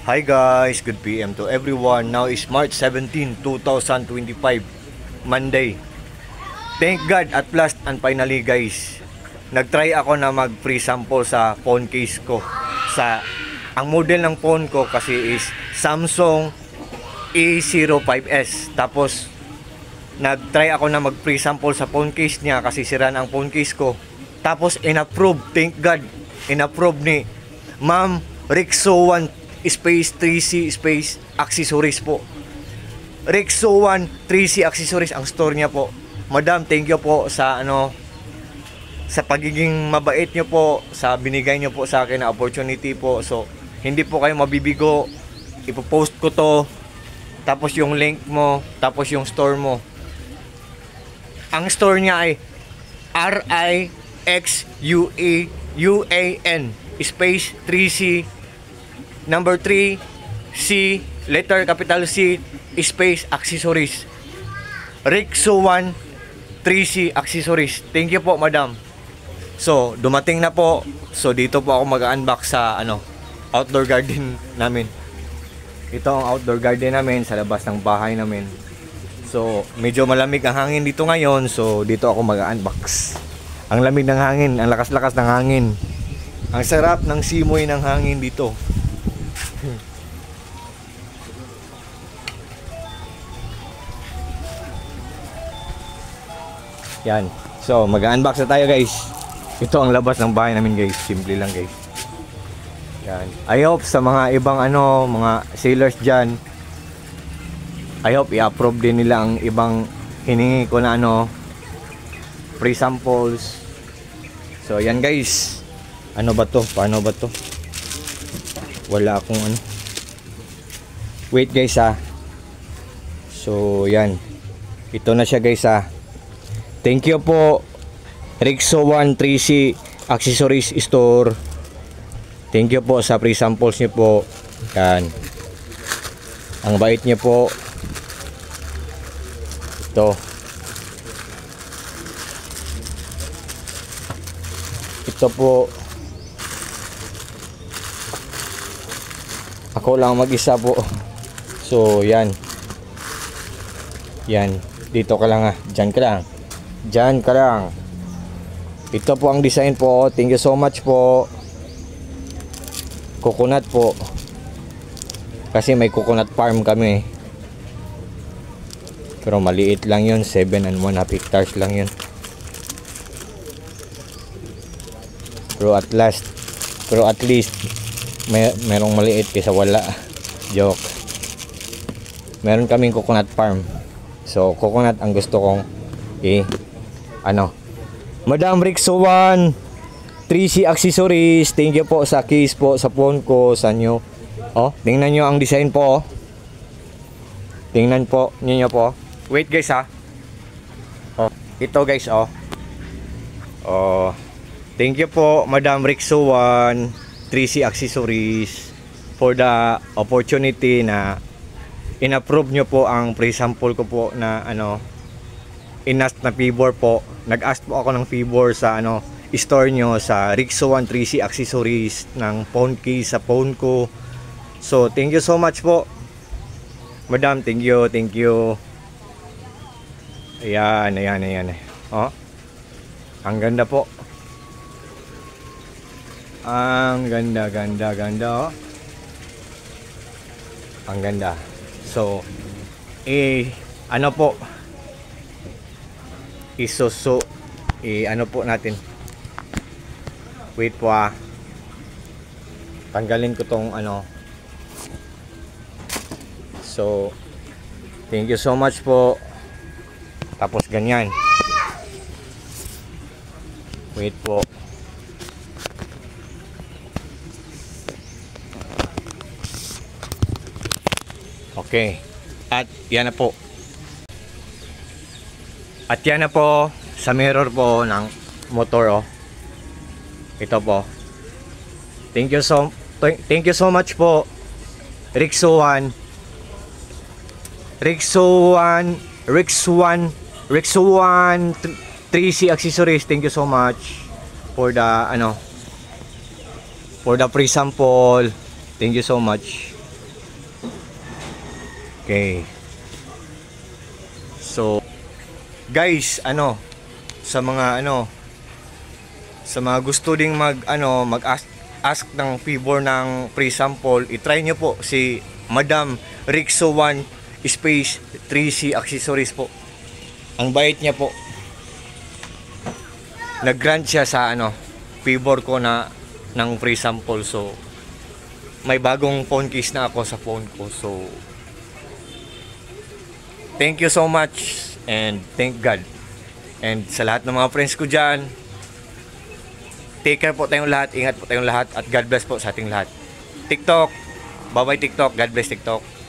Hi guys, good PM to everyone. Now is March 17, 2025, Monday. Thank God at last and finally guys, nagtry ako na mag free sample sa phone case ko. Ang model ng phone ko kasi is Samsung A05s. Tapos nagtry ako na mag free sample sa phone case niya kasi sira na ang phone case ko. Tapos in-approve, thank God, in-approve ni Ma'am Rexo1 space 3C space accessories po. Rexo1 3C accessories ang store niya po. Madam, thank you po sa sa pagiging mabait niyo po, sa binigay niyo po sa akin na opportunity po. So, hindi po kayo mabibigo. Ipo-post ko to. Tapos yung link mo, tapos yung store mo. Ang store niya ay RIXUAN space 3C number 3 C letter capital C space accessories. Rexo1 3C accessories. Thank you po, madam. So, dumating na po. So, dito po ako mag-unbox sa outdoor garden namin. Ito ang outdoor garden namin sa labas ng bahay namin. So, medyo malamig ang hangin dito ngayon. So, dito ako mag-unbox. Ang lamig ng hangin, ang lakas-lakas ng hangin. Ang sarap ng simoy ng hangin dito. Yan. So, mag-unbox na tayo guys. Ito ang labas ng bahay namin guys. Simple lang guys. Yan. I hope sa mga ibang mga sailors dyan, I hope i-approve din nila ang ibang hiningi ko na free samples. So, yan guys. Ano ba to? Paano ba to? Wala akong Wait guys ha. So, yan. Ito na siya guys ha. Thank you po, Rexo1 3C Accessories Store. Thank you po sa free samples niyo po. Yan. Ang bait niyo po. Ito. Ito po. Ako lang mag-isa po. So, yan. Yan. Dito ka lang ha. Diyan ka lang. Diyan ka lang. Ito po ang design po. Thank you so much po. Coconut po. Kasi may coconut farm kami. Pero maliit lang yun. 7.5 hectares lang yun. Pero at least merong maliit kaysa wala. Joke. Meron kaming coconut farm. So coconut ang gusto kong Madam Rexo1 3C accessories. Thank you po sa case po sa phone ko sa inyo. Tingnan nyo ang design po. Tingnan po niyo po. Wait guys ha. Ito guys thank you po Madam Rexo1 3C accessories for the opportunity na in-approve nyo po ang pre-sample ko po na in-ask na favor po. Nag-ask po ako ng favor sa store nyo sa Rexo1 3C accessories ng phone case sa phone ko. So thank you so much po madam. Thank you. Ayan. Ang ganda po. Ang ganda Ang ganda. So po po natin. Wait po tanggalin ko tong So thank you so much po. Tapos ganyan. Wait po. Okay. At yan na po. Sa mirror po ng motor Ito po. Thank you so much po Rexo1 3C accessories. Thank you so much for the free sample. Thank you so much. Okay. So, guys, sa mga gusto ding ask ng favor ng free sample, i-try nyo po si Madam Rixo 1 Space 3C Accessories po. Ang bait niya po. Nag-grant siya sa favor ko na ng free sample. So, may bagong phone case na ako sa phone ko. So, thank you so much and thank God. And sa lahat ng mga friends ko dyan, take care po tayong lahat, ingat po tayong lahat, at God bless po sa ating lahat. TikTok, bye bye TikTok, God bless TikTok.